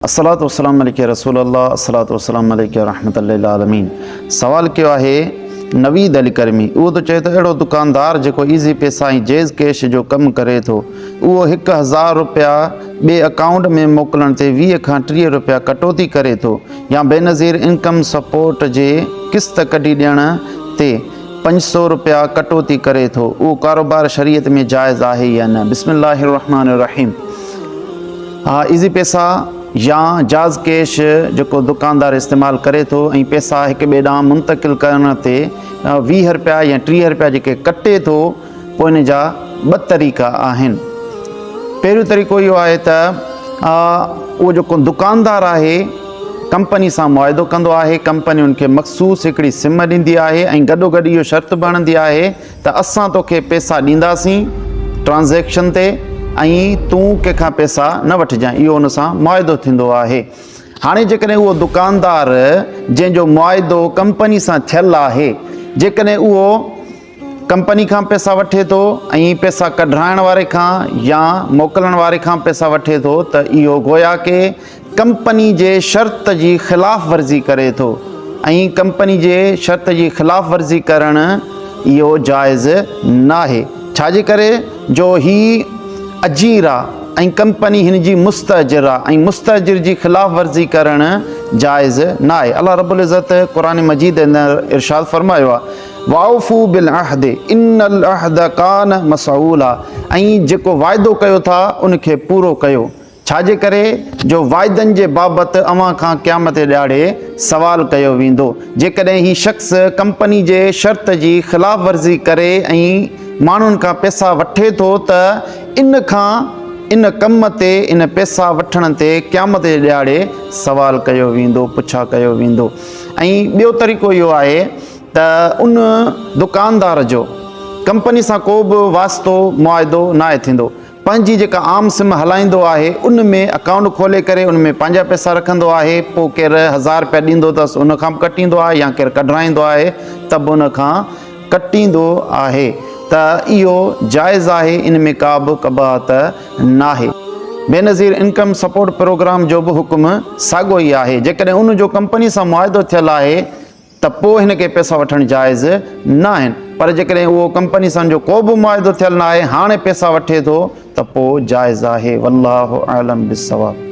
अस्सलातु वस्सलामु अलैका रसूल अल्लाह अस्सलातु वस्सलामु अलैका रहमतुल लिल आलमीन। सवाल कयो आहे नवीद अली करमी। उहो तो चए थो अहिड़ो दुकानदार जेको ईज़ी पैसा ऐं जेज़ कैश जो कमु करे थो, उहो 1000 रुपया ॿिए अकाउंट में मोकिलण ते 20 खां 30 रुपया कटौती करे थो या बेनज़ीर इनकम सपोर्ट जे क़िस्त कढी ॾियण ते 500 रुपया कटौती करे थो। उहो कारोबार शरीयत में जाइज़ आहे या न? बिस्मिल्लाहिर रहमानिर रहीम। हा, ईज़ी पैसा या जाज़ कैश जेको दुकानदार इस्तेमालु करे थो ऐं पैसा हिक ॿिए ॾांहुं मुंतक़िल करण ते 20 रुपया या 30 रुपया जेके कटे थो, पोइ इन जा 2 तरीक़ा आहिनि। पहिरियों तरीक़ो इहो आहे त उहो जेको दुकानदार आहे कंपनी सां मुआइदो कंदो आहे, कंपनी उनखे मख़सूस हिकिड़ी सिम ॾींदी आहे ऐं गॾोगॾु इहो शर्त बणंदी आहे त असां तोखे पैसा ॾींदासीं ट्रांज़ेक्शन ते ऐं तूं कंहिंखां पैसा न वठिजांइ। इहो उन सां मुआइदो थींदो आहे। हाणे जेकॾहिं उहो दुकानदार जंहिंजो मुआइदो कंपनी सां थियलु आहे, जेकॾहिं उहो कंपनी खां पैसा वठे थो ऐं पैसा कढाइण वारे खां या मोकिलण वारे खां पैसा वठे थो, त इहो गोया के कंपनी जे शर्त जी ख़िलाफ़ वर्ज़ी करे थो ऐं कंपनी जे शर्त जी ख़िलाफ़ वर्ज़ी करणु इहो जाइज़ न आहे। छाजे करे जो ही अजीर आहे ऐं कंपनी हिन जी मुस्तअजिर आहे ऐं मुस्तअजिर जी ख़िलाफ़ वर्ज़ी करणु जाइज़ न आहे। अल्लाह रब्बुल इज़्ज़त क़ुरान मजीद अंदरि इरशाद फरमायो आहे वाउफू बिल अहद इन्नल अहद कान मसऊला, ऐं जेको वाइदो कयो था उनखे पूरो कयो। छाजे करे जो वाइदनि जे बाबति अव्हां खां क़यामत ॾियारे सवाल कयो वेंदो। जेकॾहिं ही शख़्स कंपनी जे शर्त जी ख़िलाफ़ वर्ज़ी करे ऐं माण्हुनि खां पैसा वठे थो, त इन कम ते इन पैसा वठण ते क़यामत जे ॾियारे सवाल कयो वेंदो, पुछा कयो वेंदो। ऐं ॿियो तरीक़ो इहो आहे त उन दुकानदार जो कंपनी सां को बि वास्तो मुआइदो न आहे थींदो। पंहिंजी जेका आम सिम हलाईंदो आहे उन में अकाउंट खोले करे उन में पंहिंजा पैसा रखंदो आहे, पोइ केरु 1000 रुपया ॾींदो अथसि उन खां बि कटींदो आहे या केरु कढाईंदो आहे त बि उन खां कटींदो आहे, त इहो जाइज़ आहे, इन में का बि कबाहत न आहे। बेनज़ीर इनकम सपोर्ट प्रोग्राम जो बि हुकुम साॻियो ई आहे। जेकॾहिं उन जो कंपनी सां मुआइदो थियलु आहे त पोइ हिन खे पैसा वठणु जाइज़ न आहिनि, पर जेकॾहिं उहो कंपनी सां जो को बि मुआइदो थियलु न आहे, हाणे पैसा वठे थो, त पोइ जाइज़ आहे। वल्लाहु आलम बिस्सवाब।